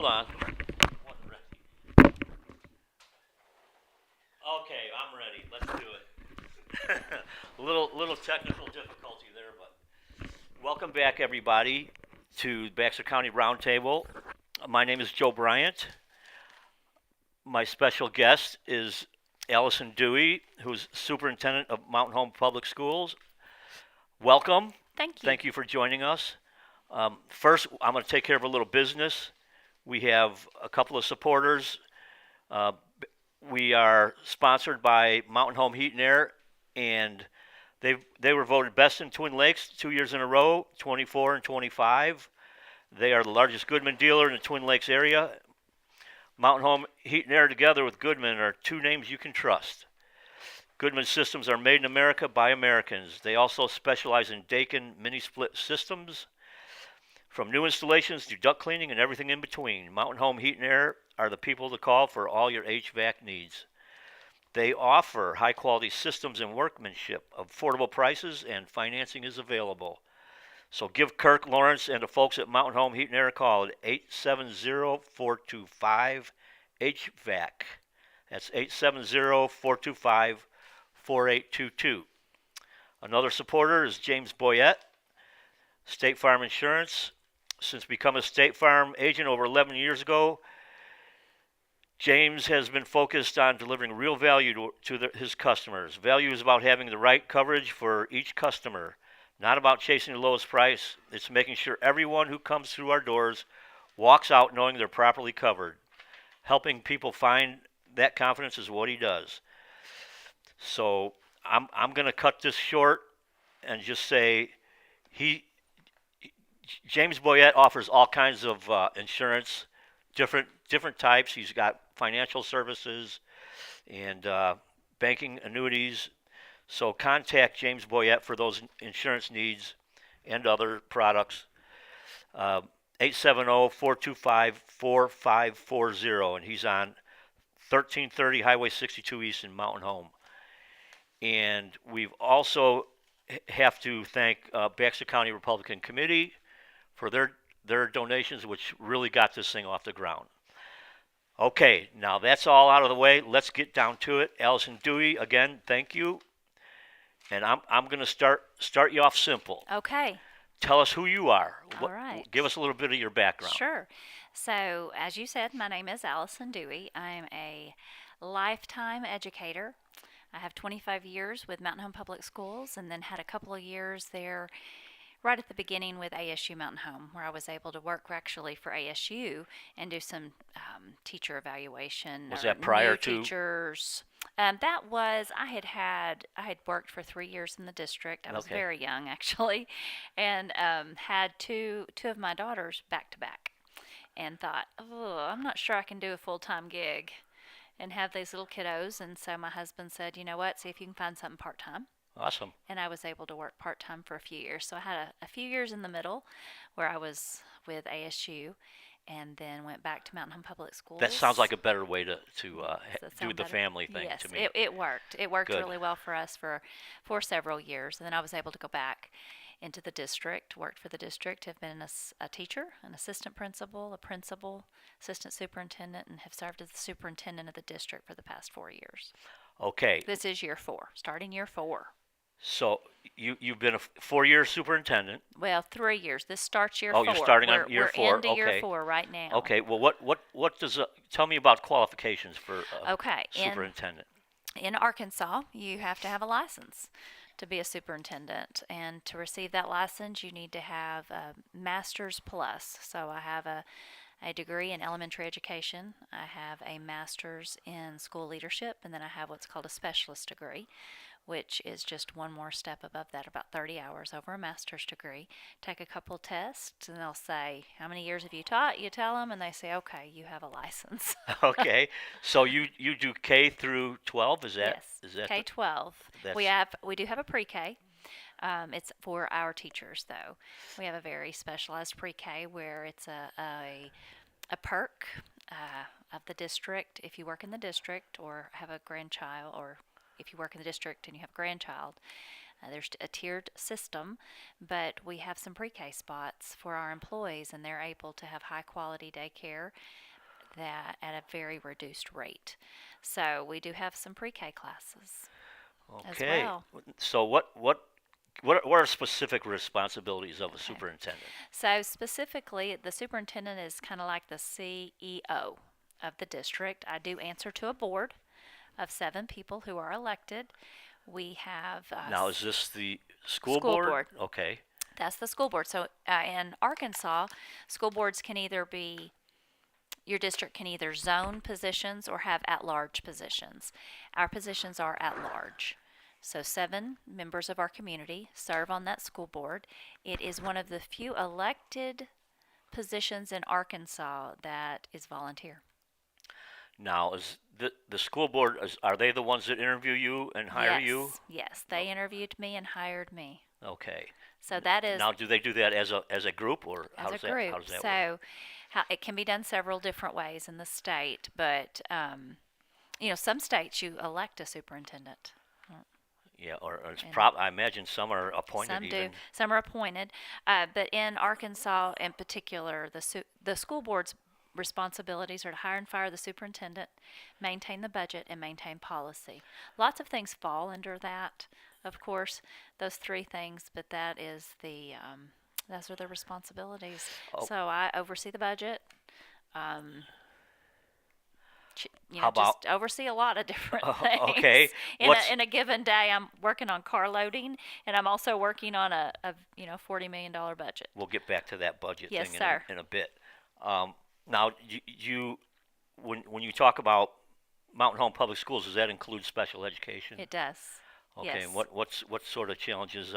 Hold on. Okay, I'm ready. Let's do it. little technical difficulty there, but welcome back everybody to Baxter County Roundtable. My name is Joe Bryant. My special guest is Allison Dewey, who's superintendent of Mountain Home Public Schools. Welcome. Thank you. Thank you for joining us. First, I'm going to take care of a little business. We have a couple of supporters. Uh, we are sponsored by Mountain Home Heat and Air, and they were voted best in Twin Lakes 2 years in a row, 24 and 25. They are the largest Goodman dealer in the Twin Lakes area. Mountain Home Heat and Air together with Goodman are two names you can trust. Goodman systems are made in America by Americans. They also specialize in Daikin mini split systems. From new installations to duct cleaning and everything in between, Mountain Home Heat and Air are the people to call for all your HVAC needs. They offer high quality systems and workmanship, affordable prices, and financing is available. So give Kirk Lawrence and the folks at Mountain Home Heat and Air a call at 870-425 HVAC. That's 870-425-4822. Another supporter is James Boyette, State Farm Insurance. Since becoming a State Farm agent over 11 years ago, James has been focused on delivering real value to his customers. Value is about having the right coverage for each customer, not about chasing the lowest price. It's making sure everyone who comes through our doors walks out knowing they're properly covered. Helping people find that confidence is what he does. So I'm going to cut this short and just say he James Boyette offers all kinds of insurance, different types. He's got financial services and banking annuities. So contact James Boyette for those insurance needs and other products. 870-425-4540, and he's on 1330 Highway 62 East in Mountain Home. And we've also have to thank Baxter County Republican Committee for their donations, which really got this thing off the ground. Okay, now that's all out of the way. Let's get down to it. Allison Dewey, again, thank you. And I'm going to start you off simple. Okay. Tell us who you are. All right. Give us a little bit of your background. Sure. So, as you said, my name is Allison Dewey. I'm a lifetime educator. I have 25 years with Mountain Home Public Schools and then had a couple of years there right at the beginning with ASU Mountain Home, where I was able to work actually for ASU and do some teacher evaluation. Was that prior new to teachers? I had worked for 3 years in the district. I was Okay. very young actually, and had two of my daughters back to back, and thought, oh, I'm not sure I can do a full time gig and have these little kiddos. And so my husband said, you know what, see if you can find something part time. Awesome. And I was able to work part time for a few years. So I had a few years in the middle where I was with ASU and then went back to Mountain Home Public Schools. That sounds like a better way to Does that do sound the better? family thing Yes, to me. it worked. It worked Good. really well for us for several years. And then I was able to go back into the district, worked for the district, have been a teacher, an assistant principal, assistant superintendent, and have served as the superintendent of the district for the past 4 years. Okay. This is year 4, starting year 4. So you've been a 4-year superintendent. Well, 3 years. This starts year Oh, 4. you're starting we're, on year we're 4. into Okay. year 4 right now. Okay. Well, what does tell me about qualifications for Okay. superintendent? In Arkansas, you have to have a license to be a superintendent, and to receive that license, you need to have a master's plus. So I have a degree in elementary education. I have a master's in school leadership, and then I have what's called a specialist degree, which is just one more step above that, about 30 hours over a master's degree. Take a couple tests, and they'll say, how many years have you taught? You tell them, and they say, okay, you have a license. Okay. So you do K through 12? Is that Yes, K-12. We do have a pre-K. It's for our teachers, though. We have a very specialized pre-K where it's a perk of the district. If you work in the district or have a grandchild, or if you work in the district and you have a grandchild, There's a tiered system, but we have some pre-K spots for our employees, and they're able to have high quality daycare that at a very reduced rate. So we do have some pre-K classes as Okay. well. So what are specific responsibilities of a Okay. superintendent? So specifically, the superintendent is kind of like the CEO of the district. I do answer to a board of 7 people who are elected. We have Now, is this the school school board? board. Okay. That's the school board. So in Arkansas, school boards can either be your district can either zone positions or have at-large positions. Our positions are at-large. So 7 members of our community serve on that school board. It is one of the few elected positions in Arkansas that is volunteer. Now, is the school board, are they the ones that interview you and hire you? Yes, yes, they interviewed me and hired me. Okay. So that is Now, do they do that as a group, or as a how group. does that work? So it can be done several different ways in the state, but some states you elect a superintendent. Yeah, or it's And I imagine some are appointed some do, even. some are appointed, but in Arkansas in particular, the school board's responsibilities are to hire and fire the superintendent, maintain the budget, and maintain policy. Lots of things fall under that, of course, those 3 things, but those are the responsibilities. Oh, So I oversee the budget, um, how about just oversee a lot of different things. okay? What's In a given day, I'm working on car loading, and I'm also working on a $40 million budget. We'll get back to that budget Yes, thing sir. in a bit. Now, when you talk about Mountain Home Public Schools, does that include special education? It does. Okay, and Yes. what sort of challenges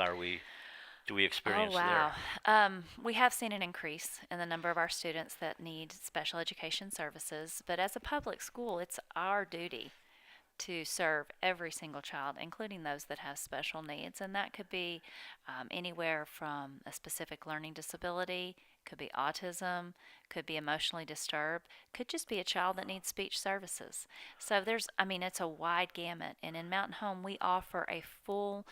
do we Oh, experience there? wow. We have seen an increase in the number of our students that need special education services, but as a public school, it's our duty to serve every single child, including those that have special needs. And that could be anywhere from a specific learning disability, could be autism, could be emotionally disturbed, could just be a child that needs speech services. So it's a wide gamut. And in Mountain Home, we offer a full,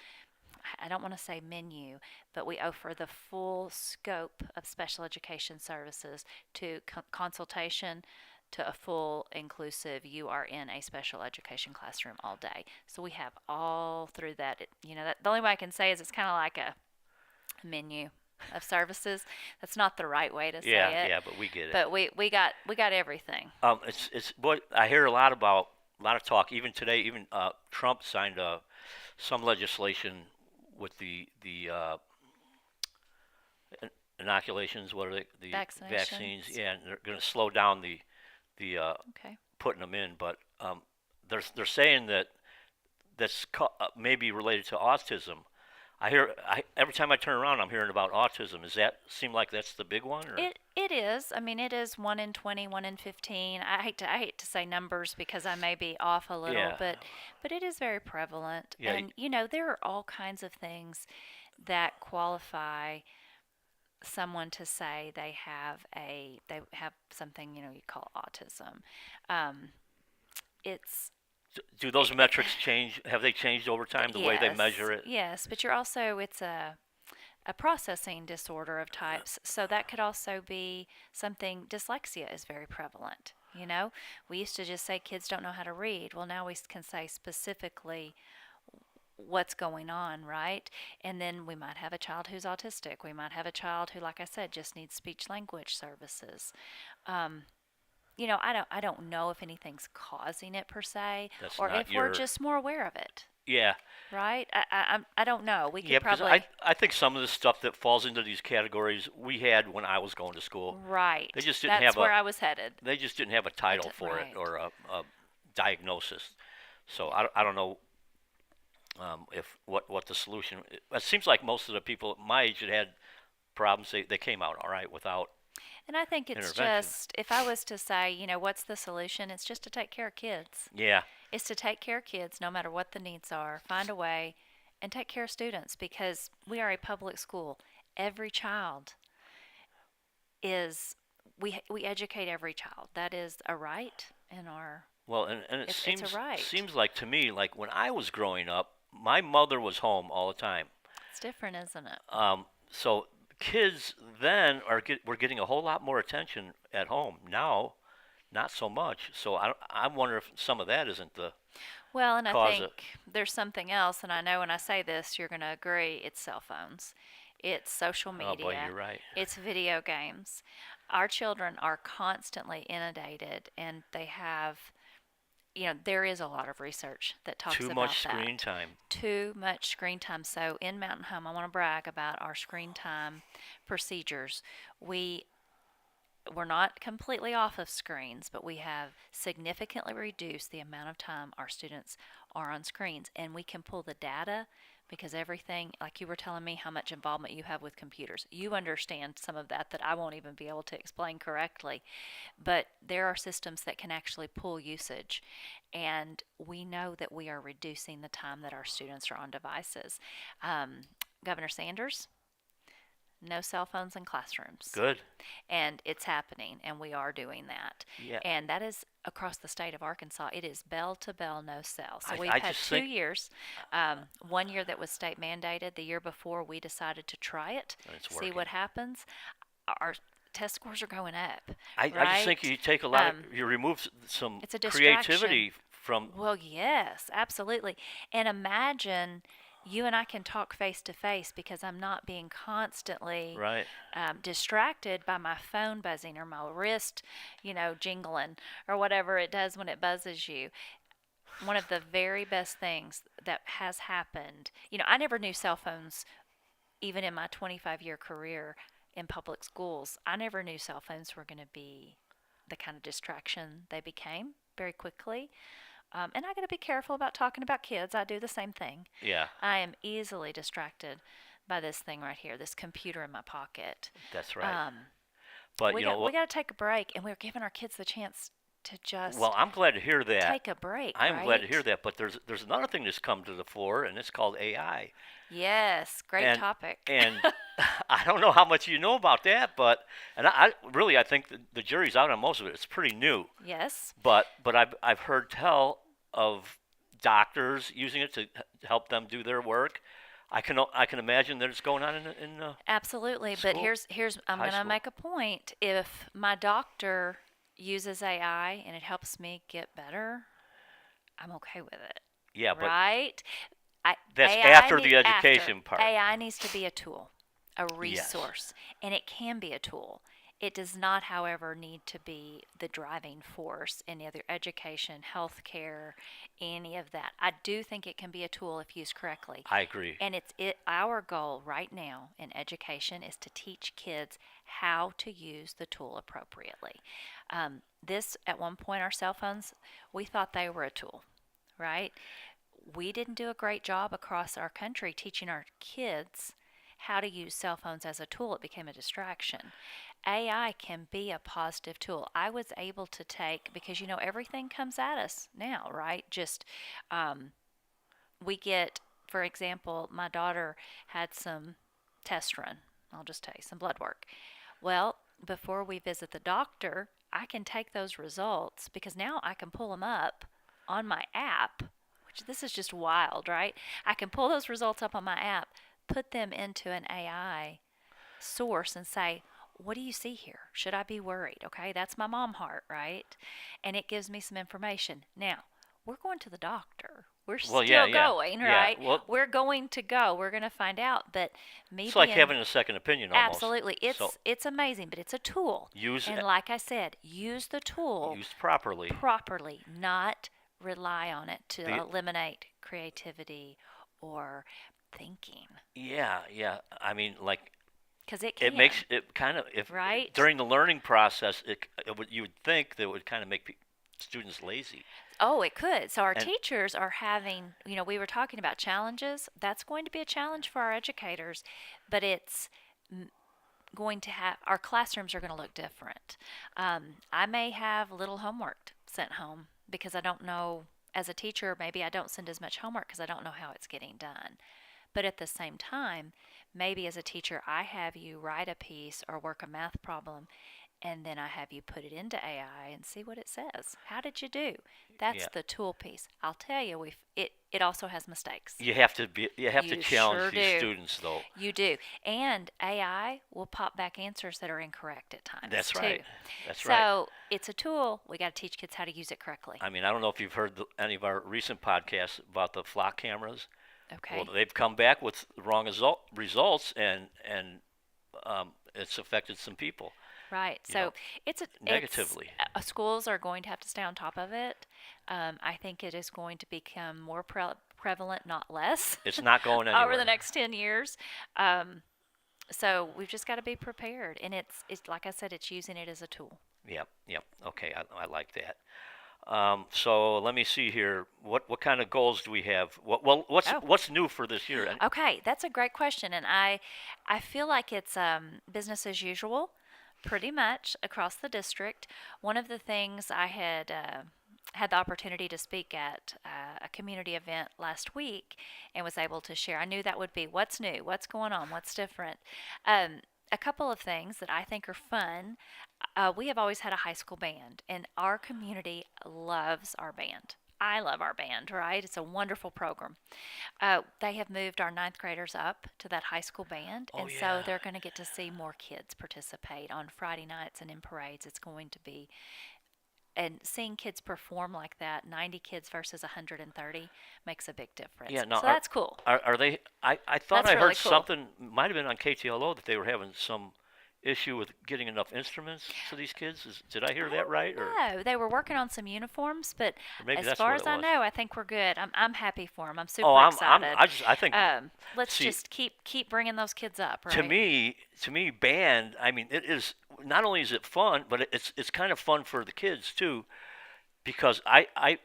I don't want to say menu, but we offer the full scope of special education services to consultation to a full inclusive, you are in a special education classroom all day. So we have all through that. The only way I can say is it's kind of like a menu of services. That's not the right way to Yeah, say it, yeah, but we get it. but we got everything. It's boy, I hear a lot of talk. Even today, even Trump signed some legislation with the inoculations. What are they? The vaccines. Vaccinations. Yeah, and they're going to slow down the Okay. putting them in. But they're saying that maybe related to autism. Every time I turn around, I'm hearing about autism. Does that seem like that's the big one, or? It is. I mean, it is 1 in 20, 1 in 15. I hate to say numbers because I may be off a little, Yeah, but it is very prevalent. yeah, And there are all kinds of things that qualify someone to say they have something you call autism. Um, it's do those metrics change? Have they changed over time, the way they Yes, measure it? yes, but it's a processing disorder of types. So that could also be something. Dyslexia is very prevalent. We used to just say kids don't know how to read. Well, now we can say specifically what's going on, right? And then we might have a child who's autistic. We might have a child who, like I said, just needs speech language services. Um, I don't know if anything's causing it per se, That's or not if we're your. just more aware of it, Yeah, right? I don't know. We yeah, could because probably I think some of the stuff that falls into these categories we had when I was going to school. right. They just didn't That's have where I was headed. they just didn't have a title for it Right. or a diagnosis. So I don't know if what the solution. It seems like most of the people my age that had problems, they came out all right without And I think it's intervention. just, if I was to say, what's the solution? It's just to take care of kids. Yeah, It's to take care of kids no matter what the needs are. Find a way and take care of students because we are a public school. Every child is we educate every child. That is a right in our well, and it it's a right. seems like to me like when I was growing up, my mother was home all the time. It's different, isn't it? So kids then were getting a whole lot more attention at home. Now, not so much. So I wonder if some of that isn't the Well, and I cause think of. there's something else, and I know when I say this, you're going to agree. It's cell phones, it's social Oh boy, media, you're right. it's video games. Our children are constantly inundated, and they have, there is a lot of research that talks Too about much screen that. time. Too much screen time. So in Mountain Home, I want to brag about our screen time procedures. We we're not completely off of screens, but we have significantly reduced the amount of time our students are on screens. And we can pull the data because everything, like you were telling me how much involvement you have with computers, you understand some of that I won't even be able to explain correctly. But there are systems that can actually pull usage. And we know that we are reducing the time that our students are on devices. Um, Governor Sanders, no cell phones in classrooms, Good. and it's happening, and we are doing that. Yeah. And that is across the state of Arkansas. It is bell to bell, no cell. So I, we've I had just 2 years. 1 year that was state mandated. The year before, we decided to try it, it's see working. what happens. Our test scores are going up, I just think right? you take a lot Um, of, you remove some it's a distraction. creativity from. Well, yes, absolutely. And imagine you and I can talk face to face because I'm not being constantly Right. distracted by my phone buzzing or my wrist, jingling or whatever it does when it buzzes you. One of the very best things that has happened, I never knew cell phones, even in my 25-year career in public schools, I never knew cell phones were going to be the kind of distraction they became very quickly. And I got to be careful about talking about kids. I do the same thing. Yeah. I am easily distracted by this thing right here, this computer in my pocket. That's right. Um, But we you know got we what? got to take a break, and we're giving our kids the chance to Well, just I'm glad to hear that. take a break, I'm glad to hear right? that. But there's another thing that's come to the fore, and it's called AI. Yes, great And topic. and I don't know how much you know about that, but I really I think the jury's out on most of it. It's pretty new. Yes, But I've heard tell of doctors using it to help them do their work. I can imagine that it's going on in absolutely. But school, here's I'm high going to school. make a point. If my doctor uses AI and it helps me get better, I'm okay with it, Yeah, but right? I, that's AI after the education part. AI needs to be a tool, a Yes, resource, and it can be a tool. It does not, however, need to be the driving force in either education, healthcare, any of that. I do think it can be a tool if used correctly. I agree. And our goal right now in education is to teach kids how to use the tool appropriately. This at one point, our cell phones, we thought they were a tool, right? We didn't do a great job across our country teaching our kids how to use cell phones as a tool. It became a distraction. AI can be a positive tool. I was able to take, because everything comes at us now, right? Just we get, for example, my daughter had some test run. I'll just tell you, some blood work. Well, before we visit the doctor, I can take those results because now I can pull them up on my app, which this is just wild, right? I can pull those results up on my app, put them into an AI source and say, what do you see here? Should I be worried? Okay, that's my mom heart, right? And it gives me some information. Now, we're going to the doctor. We're Well, yeah, still yeah, going, yeah. right? Well, We're going to go. We're going to find out. But me it's like being having a second opinion almost. absolutely, So it's amazing, but it's a tool. use And like I said, use the tool used properly. properly, not rely on it to The eliminate creativity or thinking, Yeah, yeah. I mean, like because it it can, makes it kind of if right? during the learning process, it would you would think that it would kind of make students lazy. Oh, it could. So our And teachers are having, we were talking about challenges. That's going to be a challenge for our educators, but it's going to have, our classrooms are going to look different. I may have little homework sent home because I don't know, as a teacher, maybe I don't send as much homework because I don't know how it's getting done. But at the same time, maybe as a teacher, I have you write a piece or work a math problem and then I have you put it into AI and see what it says. How did you do? That's Yeah. the tool piece. I'll tell you, it also has mistakes. You have to You challenge sure these do. students though. You do. And AI will pop back answers that are incorrect at times That's too. right. That's right. So it's a tool. We got to teach kids how to use it correctly. I mean, I don't know if you've heard any of our recent podcasts about the flock cameras. Well, Okay. they've come back with wrong results, and it's affected some people, Right. you know, So it's negatively. schools are going to have to stay on top of it. I think it is going to become more prevalent, not less, It's not going over the anywhere. next 10 years. Um, so we've just got to be prepared. And it's like I said, it's using it as a tool. Yep, yep. Okay, I like that. So let me see here. What kind of goals do we have? Well, Oh, what's new for this year? okay, that's a great question, and I feel like it's business as usual, pretty much across the district. One of the things I had the opportunity to speak at a community event last week and was able to share. I knew that would be what's new, what's going on, what's different. A couple of things that I think are fun. We have always had a high school band, and our community loves our band. I love our band, right? It's a wonderful program. They have moved our ninth graders up to that high school band, Oh and so yeah. they're going to get to see more kids participate on Friday nights and in parades. It's going to be, and seeing kids perform like that, 90 kids versus 130, makes a big difference. Yeah, now So that's cool. are they? I thought That's I really heard cool. something. Might have been on KTLO that they were having some issue with getting enough instruments to these kids. Did I hear I that right, don't know. They were working on some uniforms, but or maybe as that's far what as it I was? know, I think we're good. I'm happy for them. I'm Oh, super excited. I think. Let's See, just keep bringing those kids up, to right? me, band. I mean, it is not only is it fun, but it's kind of fun for the kids too, because I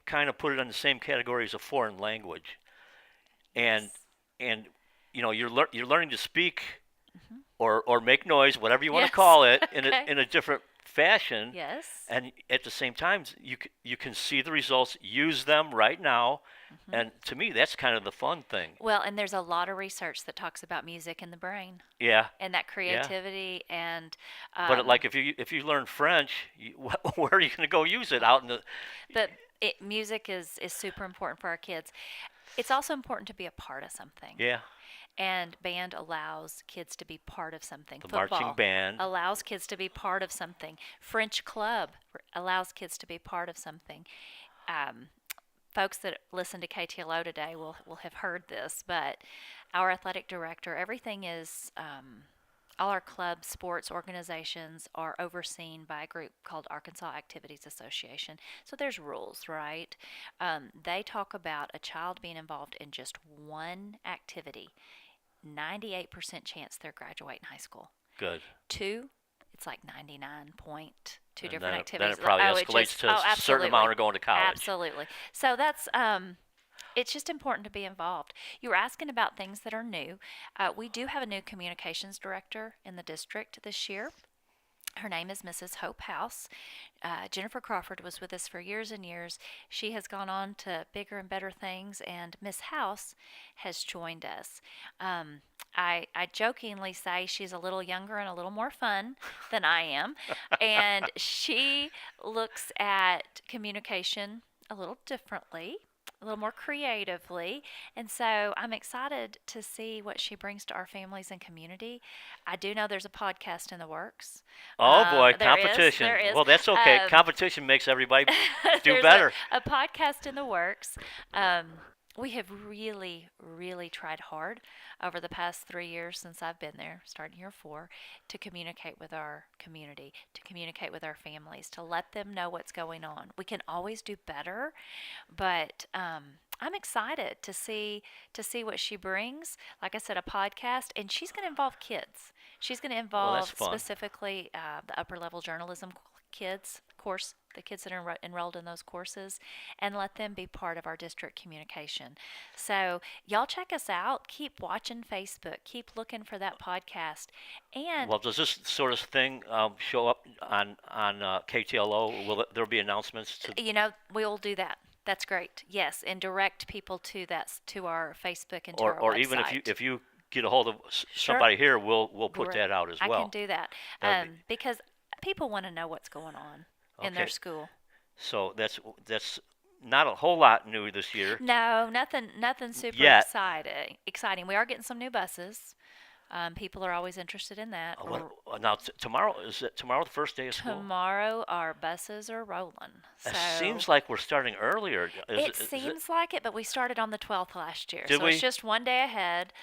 kind of put it in the same category as a foreign language, and Yes. and you're learning to speak Hmm. or make noise, whatever you want to Yes. call it, Okay. in a different fashion, Yes. and at the same time you can see the results, use them right now, Hmm. and to me that's kind of the fun thing. Well, and there's a lot of research that talks about music in the brain Yeah, and that yeah. creativity and Like if you learn French, where are you going to go use it out in the? but music is super important for our kids. It's also important to be a part of something. Yeah, And band allows kids to be part of something. the marching Football band. allows kids to be part of something. French club allows kids to be part of something. Um, Folks that listen to KTLO today will have heard this, but our athletic director, everything is. All our clubs, sports organizations are overseen by a group called Arkansas Activities Association. So there's rules, right? They talk about a child being involved in just one activity, 98% chance they're graduating high school. Good. Two, it's like 99 point two And different then activities. it probably Oh, it escalates just to a certain absolutely, amount of going to college. absolutely. So that's it's just important to be involved. You were asking about things that are new. We do have a new communications director in the district this year. Her name is Mrs. Hope House. Jennifer Crawford was with us for years and years. She has gone on to bigger and better things, and Miss House has joined us. I jokingly say she's a little younger and a little more fun than I am, and she looks at communication a little differently, a little more creatively. And so I'm excited to see what she brings to our families and community. I do know there's a podcast in the works. Oh boy, There is, competition. there is. Well, that's okay. Competition makes everybody do There's better. a podcast in the works. Um, we have really, really tried hard over the past 3 years since I've been there, starting year 4, to communicate with our community, to communicate with our families, to let them know what's going on. We can always do better, but I'm excited to see what she brings. Like I said, a podcast, and she's going to involve kids. She's going to Well, that's involve fun. specifically the upper level journalism kids course, the kids that are enrolled in those courses, and let them be part of our district communication. So y'all check us out. Keep watching Facebook. Keep looking for that podcast. And Well, does this sort of thing show up on KTLO? There be announcements to, we'll do that. That's great. Yes, and direct people to to our Facebook and to our or even website. if you get a hold of Sure. somebody here, we'll put Great. that out as I can well. do that That'd be because people want to know what's going on in their Okay, school. so that's not a whole lot new this year No, nothing super yet. exciting. We are getting some new buses. People are always interested in that. Now tomorrow is it tomorrow the first day of school? Tomorrow our buses are rolling. It So seems like we're starting earlier. it Is it? seems like it, but we started on the 12th last year. Did So it's we? just one day ahead.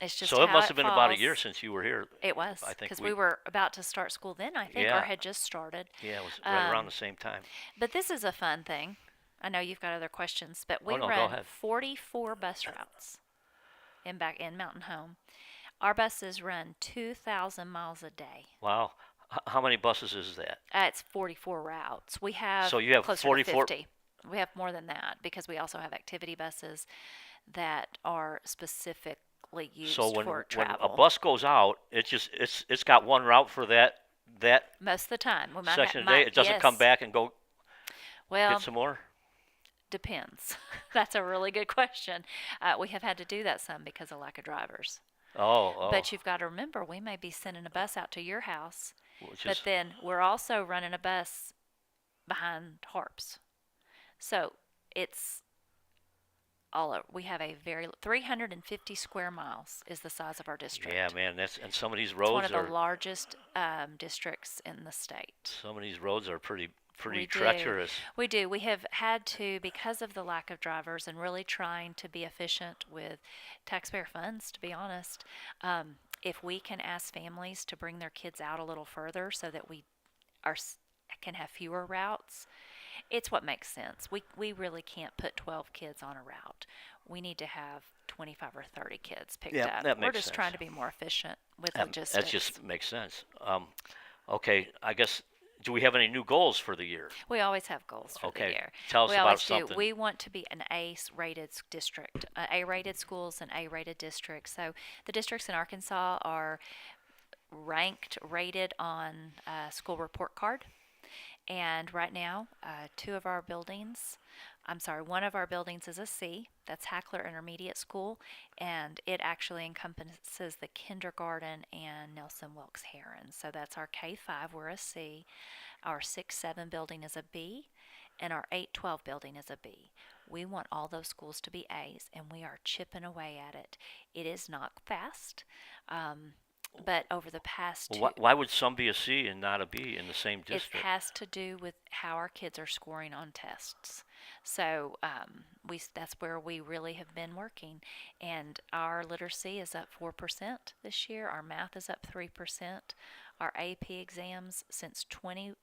It's just So it how must it have been about a year falls. since you were here. It I was think because we were about to start school then, I think, or yeah, had just started. yeah, it was right around the Um, same time. but this is a fun thing. I know you've got other questions, but Oh we no, go run ahead. 44 bus routes back in Mountain Home. Our buses run 2,000 miles a day. Wow. How many buses is that? It's 44 routes. We have So you have closer to 44. 50. We have more than that because we also have activity buses that are specifically So used for when a travel. bus goes out, it's got one route for that Most of the time, we might section have, a day. It doesn't come yes. back and go get Well, some more. depends. That's a really good question. We have had to do that some because of lack of drivers. Oh, oh, But you've got to remember, we may be sending a bus out to your house, which but is then we're also running a bus behind Harps. So it's we have a very 350 square miles is the size of our yeah, district. man. And some of these It's one roads of the are largest districts in the state. pretty We do. treacherous. We do. We have had to, because of the lack of drivers and really trying to be efficient with taxpayer funds, to be honest, if we can ask families to bring their kids out a little further so that we are can have fewer routes, it's what makes sense. We really can't put 12 kids on a route. We need to have 25 or 30 kids picked Yeah, up. that We're makes just sense. trying to be more efficient with That logistics. just makes sense. Okay, I guess. Do we have any new goals for the year? We always have goals for the Okay, year. tell us We about always do. something. We want to be an A-rated district, A-rated schools and A-rated districts. So the districts in Arkansas are ranked, rated on school report card. And right now, one of our buildings is a C. That's Hackler Intermediate School, and it actually encompasses the kindergarten and Nelson Wilkes Heron. So that's our K-5, we're a C. Our 6-7 building is a B, and our 8-12 building is a B. We want all those schools to be A's, and we are chipping away at it. It is not fast, but over the past Well, why would some be a C and not a B in the same it district? has to do with how our kids are scoring on tests. So that's where we really have been working. And our literacy is up 4% this year. Our math is up 3%. Our AP exams since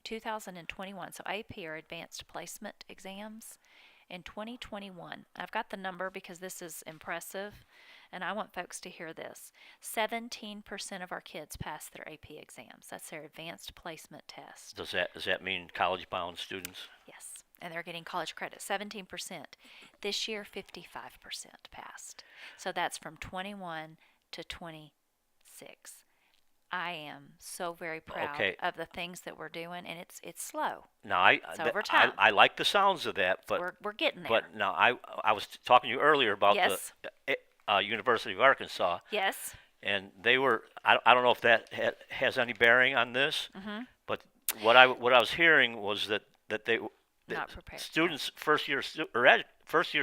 2021. So AP are advanced placement exams. In 2021, I've got the number because this is impressive, and I want folks to hear this. 17% of our kids pass their AP exams. That's their advanced placement test. Does that mean college-bound students? Yes, and they're getting college credit. 17%. This year, 55% passed. So that's from 21 to 26. I am so very proud Okay. of the things that we're doing, and it's slow. Now It's over time. I like the sounds of that, but We're getting there. but now I was talking to you earlier about Yes. the University of Arkansas, Yes. and they were I don't know if that has any bearing on this, Mm-hmm. but what I was hearing was that Not prepared. students first year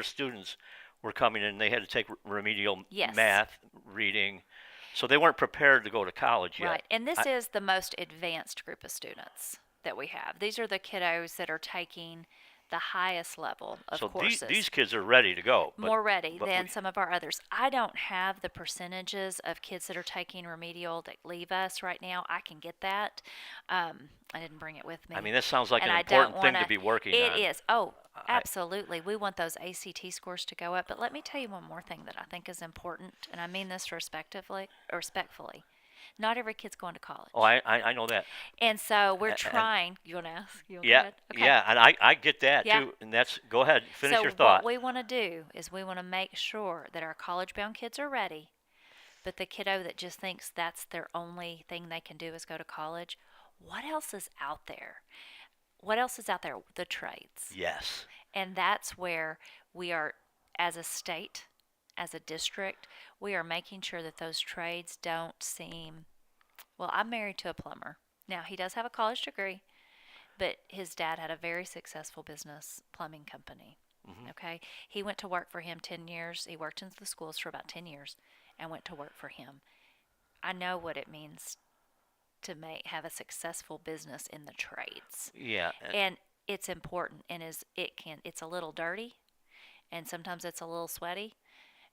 students were coming in, and they had to take remedial Yes. math, reading, so they weren't prepared to go to college yet. Right. And this I- is the most advanced group of students that we have. These are the kiddos that are taking the highest level of so courses. these kids are ready to go, More ready but than some of our others. I don't have the percentages of kids that are taking remedial that leave us right now. I can get that. I didn't bring it with me. I mean, that sounds like and an I don't important thing to wanna- be working It on. is. Oh, I- absolutely. We want those ACT scores to go up. But let me tell you one more thing that I think is important, and I mean this respectfully. Not every kid's going to college. Oh, I know that. And so we're And- trying. You want to ask? You want to go Yeah, ahead? Okay. yeah, and I get that Yeah. too. And that's go ahead, finish So your thought. what we want to do is we want to make sure that our college-bound kids are ready, but the kiddo that just thinks that's their only thing they can do is go to college, what else is out there? What else is out there? The trades. Yes. And that's where we are, as a state, as a district, we are making sure that those trades don't seem. Well, I'm married to a plumber. Now, he does have a college degree, but his dad had a very successful business plumbing company. Hmm. Okay. He went to work for him 10 years. He worked in the schools for about 10 years and went to work for him. I know what it means to have a successful business in the trades. Yeah, And it's important and it's a little dirty and sometimes it's a little sweaty,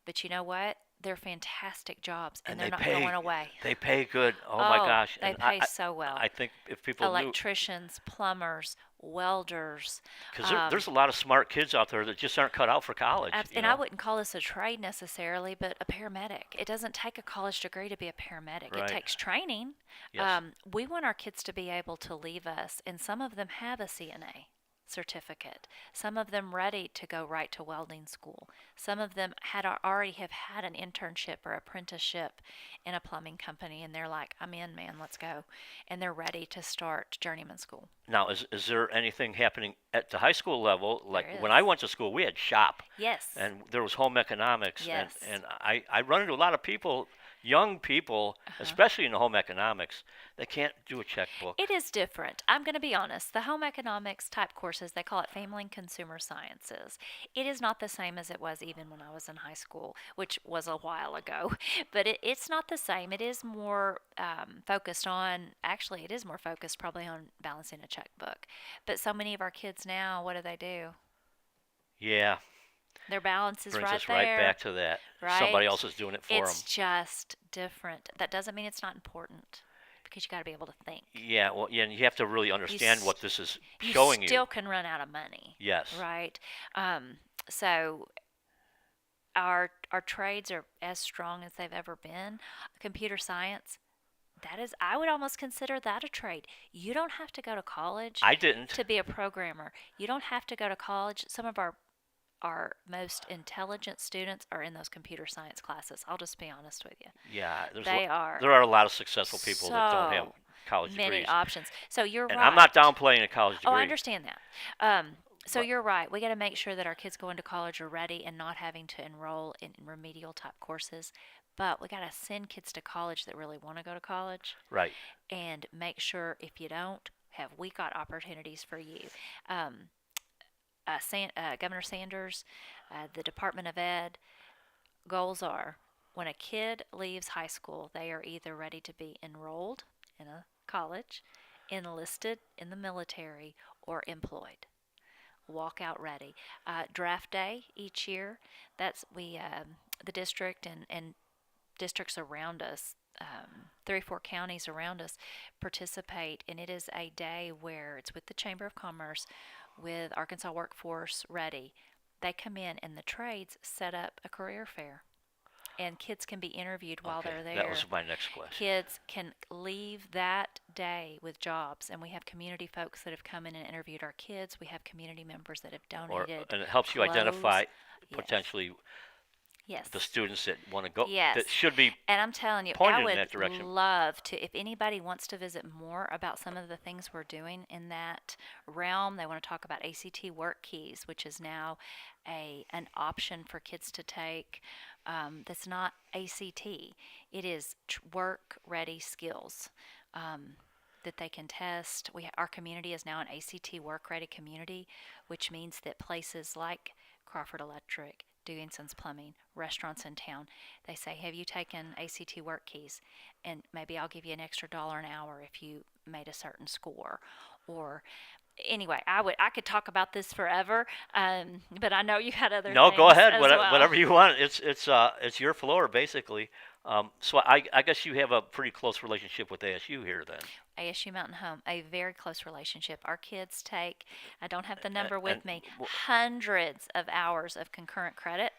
but you know what? They're fantastic jobs and and they're not going away. they pay good. Oh my Oh, gosh! they And pay so well. I think if people knew, Electricians, plumbers, welders. because there's a lot of smart kids out there that just aren't cut out for college. And I wouldn't call this a trade necessarily, but a paramedic. It doesn't take a college degree to be a paramedic. It Right. takes training. Yes. We want our kids to be able to leave us, and some of them have a CNA certificate. Some of them ready to go right to welding school. Some of them already have had an internship or apprenticeship in a plumbing company, and they're like, "I'm in, man. Let's go," and they're ready to start journeyman school. Now, is there anything happening at the high school level? Like There when is. I went to school, we had shop, Yes. and there was home economics, Yes. and I run into a lot of people, young people, Uh-huh. especially in the home economics, they can't do a checkbook. It is different. I'm going to be honest. The home economics type courses, they call it family and consumer sciences. It is not the same as it was even when I was in high school, which was a while ago. But it's not the same. It is more focused on, actually, it is more focused probably on balancing a checkbook. But so many of our kids now, what do? Yeah, Their balance is brings right us there. right back to that. Right? Somebody else is doing it for them. It's just different. That doesn't mean it's not important because you got to be able to think. Yeah, well, yeah, and you have to really understand s- what this is You showing still you. can run out of money. Yes. Right. So our trades are as strong as they've ever been. Computer science, that is, I would almost consider that a trade. You don't have to go to college I didn't. to be a programmer. You don't have to go to college. Some of our most intelligent students are in those computer science classes. I'll just be honest with you. Yeah, They are there are a lot of successful people that don't have so college many degrees. options. So you're And right. I'm not downplaying a college degree. Oh, I understand that. So But- you're right. We got to make sure that our kids going to college are ready and not having to enroll in remedial type courses. But we got to send kids to college that really want to go to college, Right. and make sure if you don't, we got opportunities for you. Governor Sanders, the Department of Ed, goals are when a kid leaves high school, they are either ready to be enrolled in a college, enlisted in the military, or employed. Walkout ready. Draft day each year. That's the district and districts around us, 3 or 4 counties around us, participate, and it is a day where it's with the Chamber of Commerce, with Arkansas Workforce Ready. They come in and the trades set up a career fair, and kids can be interviewed while they're there. That was my next question. Kids can leave that day with jobs, and we have community folks that have come in and interviewed our kids. We have community members that have donated. And it helps you clothes. identify Yes. potentially Yes. the students that want to go. Yes. That should be. And I'm telling you, pointed I in would that direction. love to, if anybody wants to visit more about some of the things we're doing in that realm, they want to talk about ACT Work Keys, which is now an option for kids to take. That's not ACT. It is work ready skills. That they can test. Our community is now an ACT work ready community, which means that places like Crawford Electric, Duganson's Plumbing, restaurants in town, they say, "Have you taken ACT Work Keys? And maybe I'll give you an extra $1 an hour if you made a certain score." Or anyway, I could talk about this forever, but I know you had other No, things go ahead. as Whatever, well. whatever you want. It's your floor basically. So I guess you have a pretty close relationship with ASU here then. ASU Mountain Home, a very close relationship. Our kids take, I don't have the number with and me, hundreds of hours of concurrent credit.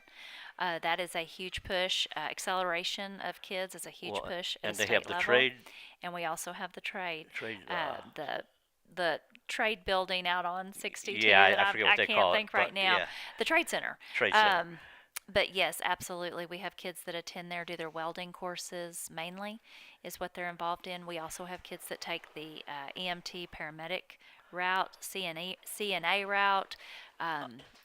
That is a huge push. Acceleration of kids is a huge Well, push at and a they state have the level. trade. And we also have the trade. Trade. The trade building out on 62 Yeah, that I forget what they can't call it, think right but now. yeah. The Trade Center. Trade center. But yes, absolutely. We have kids that attend there, do their welding courses mainly, is what they're involved in. We also have kids that take the EMT paramedic route, CNA route.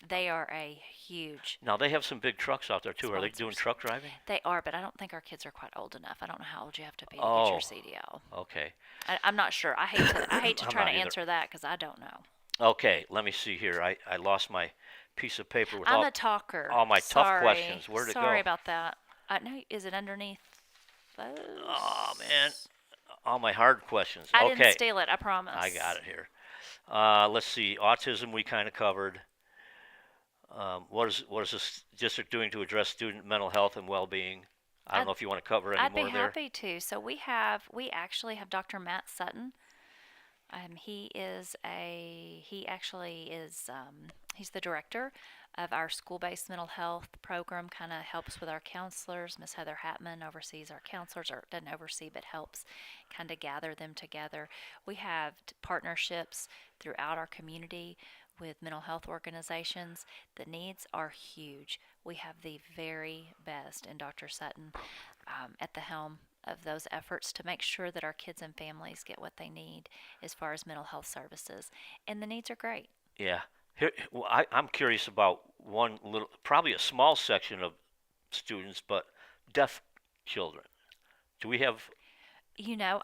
They are a huge Now they have some big trucks out there too. Are they doing sponsors. truck driving? They are, but I don't think our kids are quite old enough. I don't know how old you have to be to get your Oh, CDL. okay. I'm not sure. I hate to I'm try to not either. answer that because I don't know. Okay, let me see here. I lost my piece of paper with I'm a talker. all my tough Sorry. questions. Where'd it Sorry go? about that. No, is it underneath Oh those? man, all my hard questions. I didn't Okay, steal it, I I got promise. it here. Let's see. Autism we kind of covered. What is this district doing to address student mental health and well-being? I don't I'd, know if you want to cover any I'd be more there. happy to. So we actually have Dr. Matt Sutton. He's the director of our school-based mental health program. Kind of helps with our counselors. Miss Heather Hatman oversees our counselors, or doesn't oversee, but helps kind of gather them together. We have partnerships throughout our community with mental health organizations. The needs are huge. We have the very best in Dr. Sutton at the helm of those efforts to make sure that our kids and families get what they need as far as mental health services. And the needs are great. Yeah. Here, well, I'm curious about one little, probably a small section of students, but deaf children. Do we have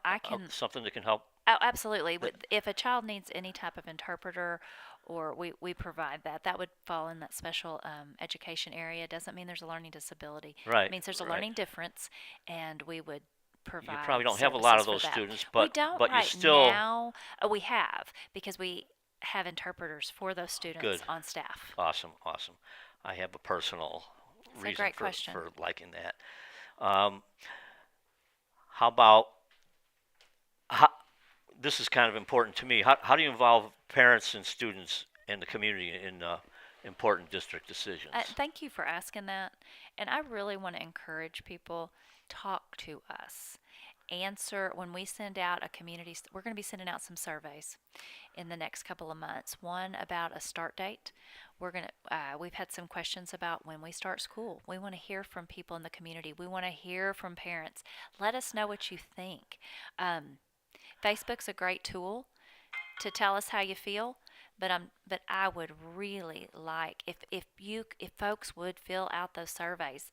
I can. something that can help? Oh, absolutely. That, If a child needs any type of interpreter, or we provide that, that would fall in that special education area. Doesn't mean there's a learning disability. It right, means there's a right. learning difference, and we would You probably provide don't have a lot services of for those that. students, We but don't you right still now. We have, because we have interpreters for those students good. on staff. Awesome, awesome. I have a personal It's a reason great question. for liking that. Um, how about how, this is kind of important to me. How do you involve parents and students and the community in important district decisions? Thank you for asking that. And I really want to encourage people, talk to us. Answer when we send out a community. We're going to be sending out some surveys in the next couple of months. One about a start date. We've had some questions about when we start school. We want to hear from people in the community. We want to hear from parents. Let us know what you think. Um, Facebook's a great tool to tell us how you feel. But I would really like if folks would fill out those surveys,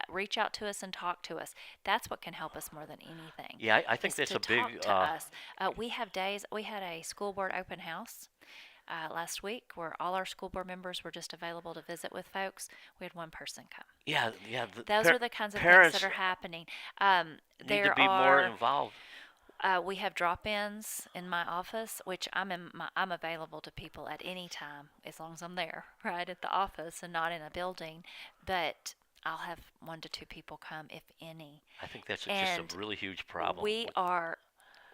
reach out to us and talk to us. That's what can help us more than anything, Yeah, I think is that's to a big. talk to us. We have days. We had a school board open house last week where all our school board members were just available to visit with folks. We had one person come. Yeah, yeah. Those are the kinds of things that Parents are happening. need to There be more are involved. we have drop-ins in my office, which I'm available to people at any time as long as I'm there, right at the office and not in a building. But I'll have 1 to 2 people come, if any. I think that's just And a really huge problem. we are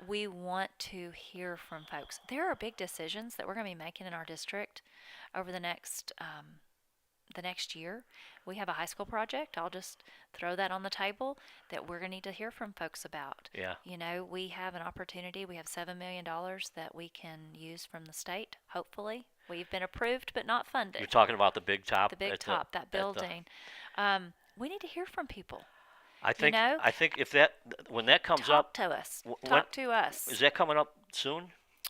we want to hear from folks. There are big decisions that we're going to be making in our district over the next year. We have a high school project. I'll just throw that on the table that we're going to need to hear from folks about. Yeah. We have an opportunity. We have $7 million that we can use from the state, hopefully. We've been approved but not funded. You're talking about the big top. The big top, that building. We need to hear from people. I think. You know, I think if when that comes talk up, to us. when Talk to us. is that coming up soon?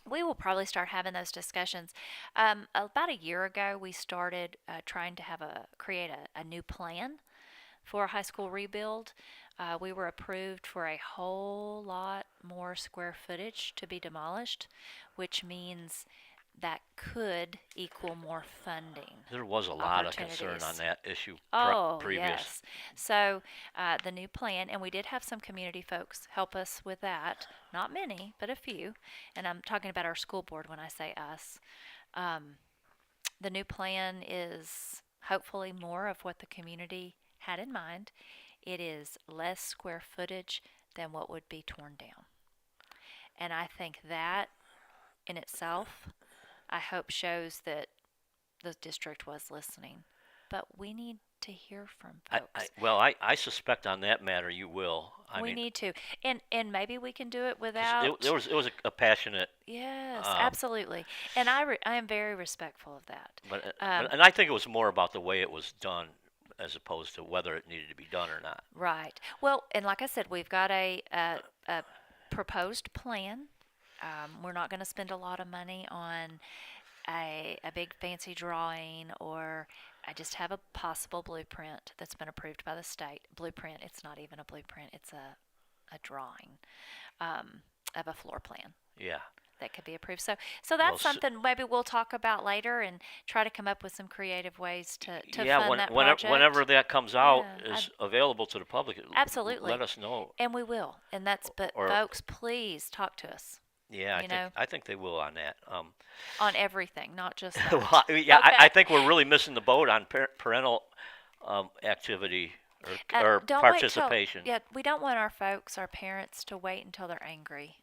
We will probably start having those discussions. About a year ago, we started trying to create a new plan for a high school rebuild. We were approved for a whole lot more square footage to be demolished, which means that could equal more funding. There was a lot of concern on that issue Oh, previous. yes. So the new plan, and we did have some community folks help us with that. Not many, but a few. And I'm talking about our school board when I say us. The new plan is hopefully more of what the community had in mind. It is less square footage than what would be torn down. And I think that in itself, I hope shows that the district was listening. But we need to hear from folks. I suspect on that matter you will. We need to, and maybe we can do it 'cause without. it was a passionate. Yes, Um, absolutely, and I am very respectful of that. and I think it was more about the way it was done as opposed to whether it needed to be done or not. Right. Well, and like I said, we've got a proposed plan. We're not going to spend a lot of money on a big fancy drawing, or I just have a possible blueprint that's been approved by the state. Blueprint, it's not even a blueprint, it's a drawing um, of a floor plan Yeah. that could be approved. So Well, that's something maybe we'll talk about later and try to come up with some creative ways to yeah. fund that Whenever project. that comes out Yeah, is available to the public, let absolutely. us know. And we will. And that's, but Or folks, please talk to us, yeah, you know, I think they will on that. on everything, not just that. Well, yeah, I Okay. think we're really missing the boat on parental activity or Don't wait till, participation. yeah, we don't want our folks, our parents, to wait until they're angry,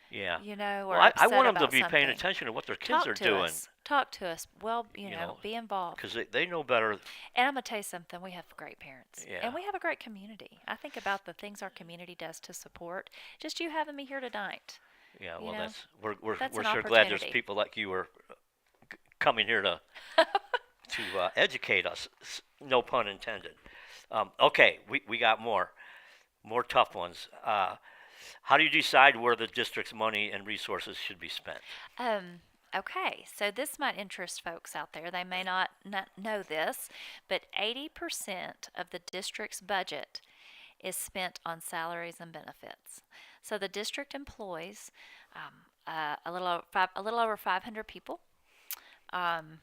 Yeah. or Well, I upset want them to about be paying something. attention to what their kids Talk are to doing. us. Talk to us. Well, You know, be involved. because they know better. And I'm going to tell you something. We have great parents. Yeah. And we have a great community. I think about the things our community does to support. Just you having me here tonight. Yeah. You Well, know, we're that's we're an sure glad there's opportunity. people like you are coming here to educate us. No pun intended. Okay, we got more tough ones. How do you decide where the district's money and resources should be spent? Um, okay, so this might interest folks out there. They may not know this, but 80% of the district's budget is spent on salaries and benefits. So the district employs a little over 500 people, um,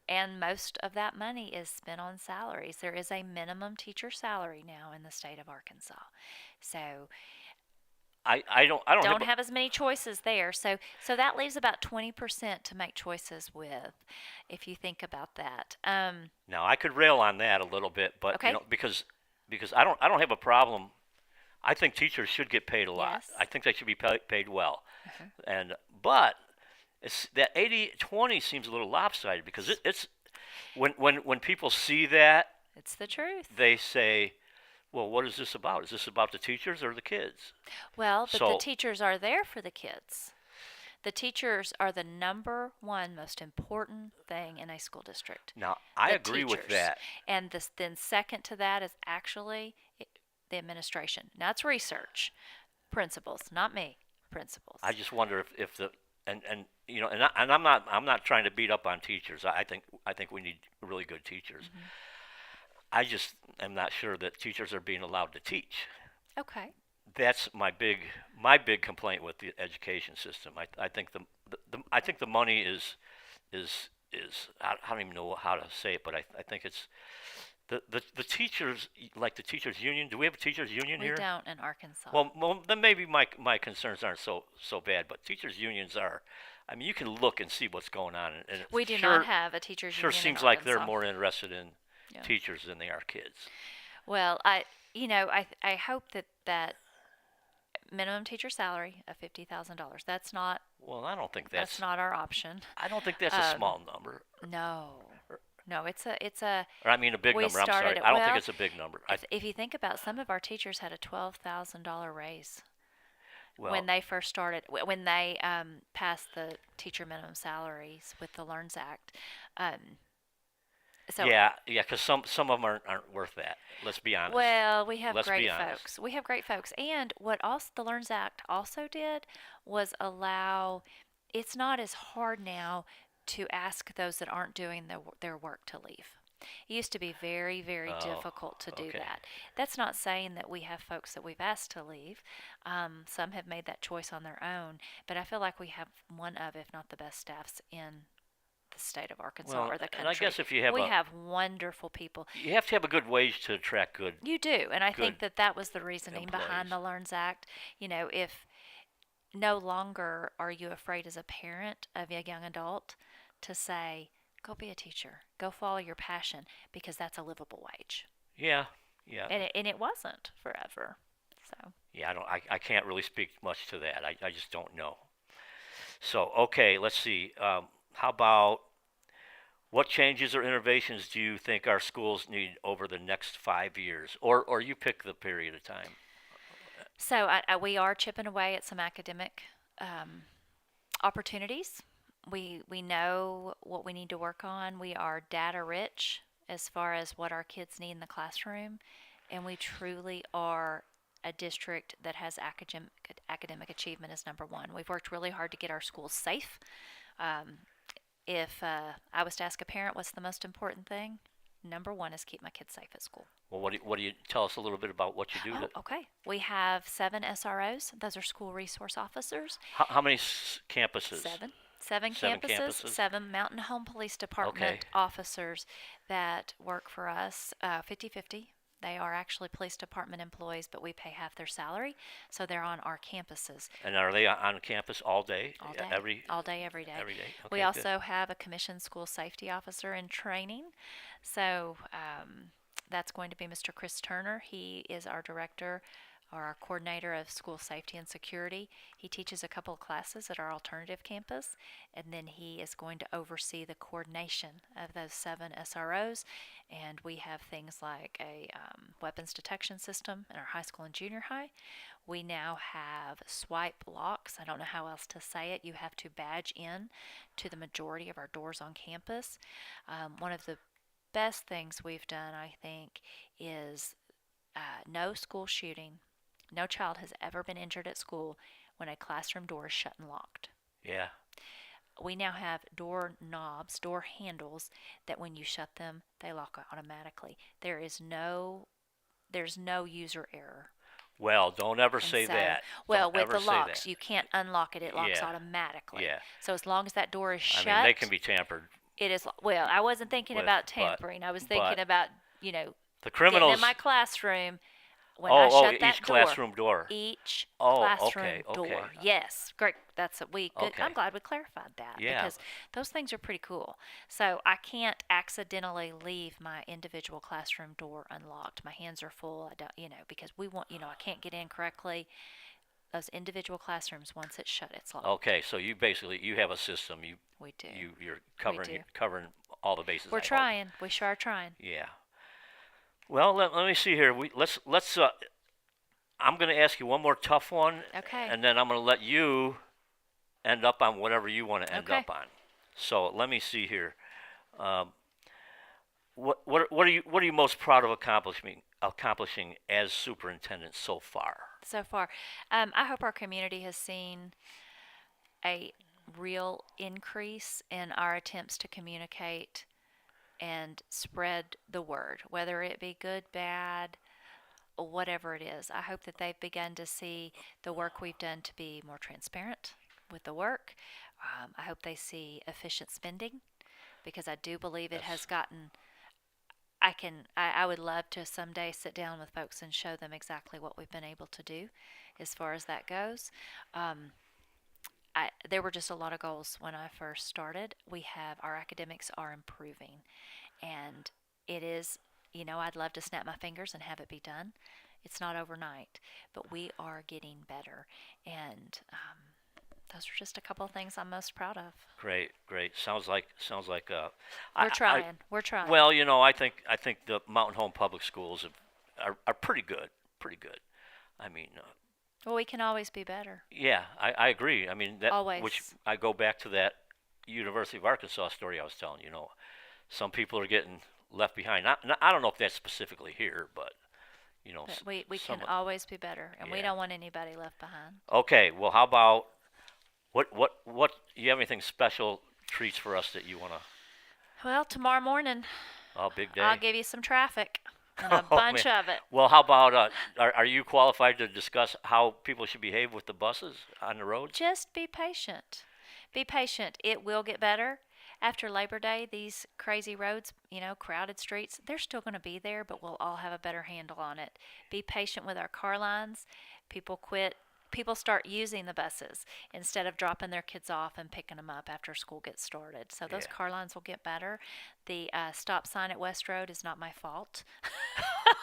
and most of that money is spent on salaries. There is a minimum teacher salary now in the state of Arkansas, so I don't have as many choices there. So that leaves about 20% to make choices with, if you think about that. now I could rail on that a little bit, but Okay. because I don't have a problem. I think teachers should get paid a lot. Yes. I think they should be paid well, Mhm. and but it's that 80-20 seems a little lopsided because it's when people see that It's the truth. they say, well, what is this about? Is this about the teachers or the kids? Well, but the So teachers are there for the kids. The teachers are the number one most important thing in a school district. now I The agree with teachers. that. And then second to that is actually the administration. Now it's research. Principals, not me. Principals. I just wonder if the and I'm not trying to beat up on teachers. I think we need really good teachers. Mhm. I just am not sure that teachers are being allowed to teach. Okay. That's my big complaint with the education system. I think I think the money is I don't even know how to say it, but I think it's the teachers, like the teachers union. Do we have a teachers union We here? don't in Arkansas. Well, then maybe my concerns aren't so bad, but teachers unions are. I mean, you can look and see what's going on, and we do sure not have a teachers sure union seems in like they're Arkansas. more interested in Yeah. teachers than they are kids. Well, I hope that minimum teacher salary of $50,000. Well, I don't think That's that's not our option. I don't think that's a Um, small number, No, or, no, it's a. or I mean a big We number. I'm started sorry, it I don't think well. it's a big number. If you think about, some of our teachers had a $12,000 raise Well, when they first started, when they passed the teacher minimum salaries with the Learns Act. Um, so yeah, because some of them aren't worth that. Let's be honest. Well, we have Let's be great honest. folks. We have great folks. And what also the Learns Act also did was allow, it's not as hard now to ask those that aren't doing their work to leave. It used to be very, very Oh, difficult to do okay. that. That's not saying that we have folks that we've asked to leave. Some have made that choice on their own, but I feel like we have one of, if not the best staffs in the state of Arkansas Well, or the country. and I guess if you have we have wonderful people. you have to have a good wage to attract good. You do, and I Good think that was the reasoning behind employees. the Learns Act. If no longer are you afraid as a parent of a young adult to say, go be a teacher, go follow your passion, because that's a livable wage. Yeah, yeah, And it wasn't forever. So, yeah. I can't really speak much to that. I just don't know. So okay, let's see. How about what changes or innovations do you think our schools need over the next 5 years, or you pick the period of time? we are chipping away at some academic opportunities. We know what we need to work on. We are data rich as far as what our kids need in the classroom, and we truly are a district that has academic achievement as number one. We've worked really hard to get our schools safe. If I was to ask a parent what's the most important thing, number one is keep my kids safe at school. Well, what do you tell us a little bit about what you do? Oh, okay. We have 7 SROs. Those are school resource officers. How many campuses? Seven. Seven 7 campuses, campuses. 7 Mountain Home Police Okay. Department officers that work for us 50-50. They are actually police department employees, but we pay half their salary, so they're on our campuses And are they on campus all day? all day. Every All day, every day. every day. We Okay, good. also have a commissioned school safety officer in training. So that's going to be Mr. Chris Turner. He is our director or our coordinator of school safety and security. He teaches a couple of classes at our alternative campus, and then he is going to oversee the coordination of those 7 SROs. And we have things like a weapons detection system in our high school and junior high. We now have swipe locks. I don't know how else to say it. You have to badge in to the majority of our doors on campus. One of the best things we've done, I think, is no school shooting. No child has ever been injured at school when a classroom door is shut and locked. Yeah. We now have door knobs, door handles that when you shut them, they lock automatically. There's no user error. Well, don't ever And say so, that. well, Don't with ever the say locks, that. you can't unlock it. It locks Yeah. automatically. Yeah. So as long as that door is I shut, mean, they can be tampered it is. Well, I wasn't thinking with, about but tampering. I was thinking but about, the getting criminals. in my classroom when I shut that each door. classroom door. Each Oh, classroom okay, okay. door. Yes, great. That's a we. Good. Okay. I'm glad we clarified that Yeah. because those things are pretty cool. So I can't accidentally leave my individual classroom door unlocked. My hands are full. I don't, because we want, I can't get in correctly. Those individual classrooms, once it's shut, it's locked. Okay, so you have a system. We do. You're We do. covering all the bases. We're I hope. trying. We sure are trying. Yeah. Well, let me see here. Let's I'm going to ask you one more tough one. Okay. And then I'm going to let you end up on whatever you want to end Okay. up on. So let me see here. What are you most proud of accomplishing as superintendent so far? So far, I hope our community has seen a real increase in our attempts to communicate and spread the word, whether it be good, bad, or whatever it is. I hope that they've begun to see the work we've done to be more transparent with the work. I hope they see efficient spending because I do believe it has gotten. I would love to someday sit down with folks and show them exactly what we've been able to do as far as that goes. There were just a lot of goals when I first started. Our academics are improving, and it is, I'd love to snap my fingers and have it be done. It's not overnight, but we are getting better, and those are just a couple of things I'm most proud of. Great. Sounds like We're trying. We're trying. Well, I think the Mountain Home Public Schools are pretty good. Pretty good. I mean, well, we can always be better. yeah, I agree. I mean, Always. which I go back to that University of Arkansas story I was telling you. Some people are getting left behind. I don't know if that's specifically here, but But we some can always be better, and we Yeah. don't want anybody left behind. Okay, well, how about what you have anything special treats for us that you want to? Well, tomorrow morning, Oh, big day. I'll give you some traffic and a Oh, bunch man. of it. Well, how about are you qualified to discuss how people should behave with the buses on the roads? Just be patient. Be patient. It will get better. After Labor Day, these crazy roads, crowded streets, they're still going to be there, but we'll all have a better handle on it. Be patient with our car lines. People start using the buses instead of dropping their kids off and picking them up after school gets started. So those Yeah. car lines will get better. The stop sign at West Road is not my fault.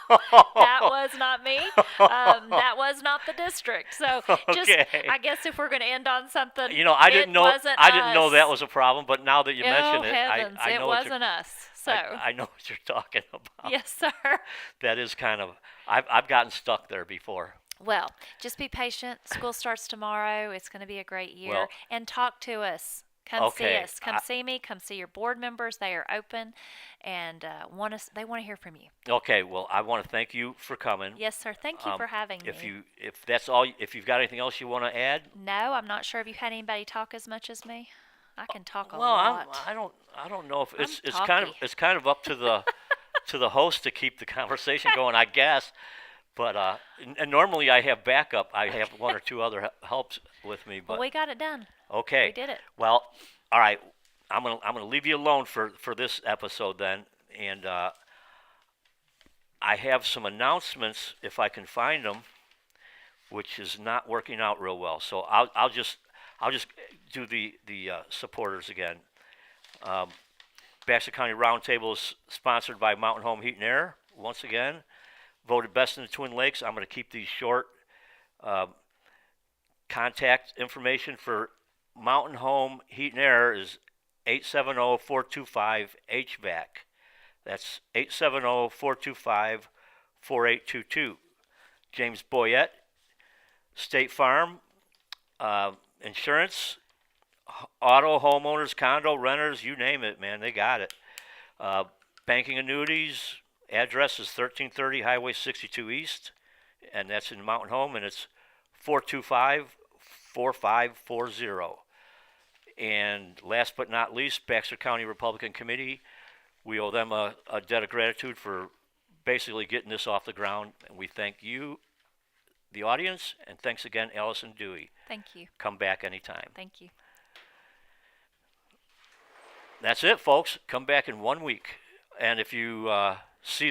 That was not me. That was not the district. So just, Okay. I guess if we're going to end on something, I didn't know wasn't I didn't know us. that was a problem, but now that you mention Oh it, heavens, I it know what you're, wasn't us. So I know what you're talking about. yes, sir. That is kind of I've gotten stuck there before. Well, just be patient. School starts tomorrow. It's going to be a great year. Well- And talk to us. Come see Okay, us. Come see me. Come see your board members. They are open, and they want to hear from you. Okay, well, I want to thank you for coming. Yes, sir. Thank you for having me. If that's all, if you've got anything else you want to add, No, I'm not sure if you had anybody talk as much as me. I can talk a Well, lot. I don't know if I'm it's talky. kind of up to the to the host to keep the conversation going, I guess. But and normally I have backup. I have one or two other helps with me. Well, But we got it done. We okay, did it. well, all right. I'm gonna leave you alone for this episode then, and I have some announcements if I can find them, which is not working out real well. So I'll just do the supporters again. Um, Baxter County Roundtable is sponsored by Mountain Home Heat and Air. Once again, voted best in the Twin Lakes. I'm going to keep these short. Uh, Contact information for Mountain Home Heat and Air is 870-425-HVAC. That's 870-425-4822. James Boyette, State Farm, insurance, auto, homeowners, condo, renters, you name it, man, they got it. Uh, Banking annuities, address is 1330 Highway 62 East, and that's in Mountain Home, and it's 425-4540. And last but not least, Baxter County Republican Committee, we owe them a debt of gratitude for basically getting this off the ground, and we thank you, the audience, and thanks again, Allison Dewey. Thank you. Come back anytime. Thank you. That's it, folks. Come back in 1 week. And if you see